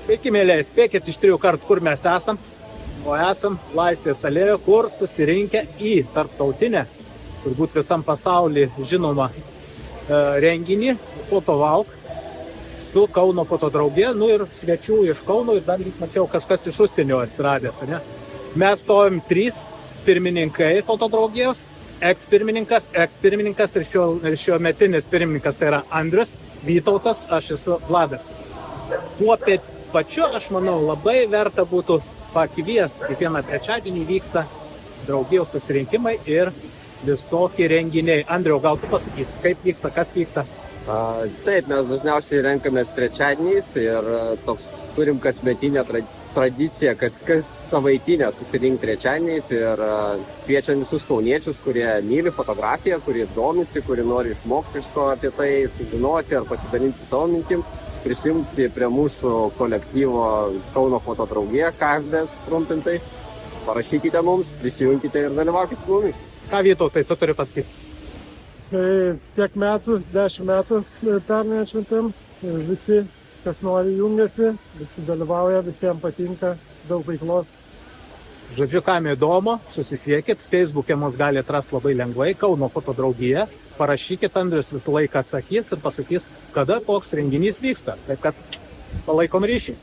Sveiki, mėlyje, spėkit iš 3 kartų, kur mes esam. O esam Laisvės alėjoje, kur susirinkę į tarptautinę, turbūt visam pasaulyje žinoma renginį Fotovalk su Kauno fotodraugija, ir svečių iš Kauno ir dar mačiau kažkas iš užsienio atsiradęs. Ne? Mes stovim 3 pirmininkai fotodraugijos, eks-pirmininkas ir šio metinis pirmininkas, tai yra Andrius, Vytautas, aš esu Vladas. Tuo pačiu, aš manau, labai verta būtų pakviesti. Kiekvieną trečiadienį vyksta draugijos susirinkimai ir visokie renginiai. Andriau, gal tu pasakysi, kaip vyksta, kas vyksta? Taip, mes dažniausiai renkamės trečiadieniais ir toks turim kasmetinę tradiciją, kad kas savaitinę susirinkti trečiadieniais ir kviečiam visus kauniečius, kurie myli fotografiją, kurie domisi, kurie nori išmokti kažko apie tai, sužinoti ar pasidalinti savo mintim, prisijungti prie mūsų kolektyvo Kauno fotodraugija, KFD trumpintai. Parašykite mums, prisijunkite ir dalyvaukite su mumis. Ką Vytautai, tu turi pasakyti? Tiek metų, 10 metų pernai atšventėm. Visi, kas nori, jungiasi, visi dalyvauja, visiems patinka, daug veiklos. Žodžiu, kam įdomu, susisiekit, Facebook'e mus gali atrasti labai lengvai, Kauno fotodraugija. Parašykit, Andrius visą laiką atsakys ir pasakys, kada koks renginys vyksta. Taip kad palaikom ryšį.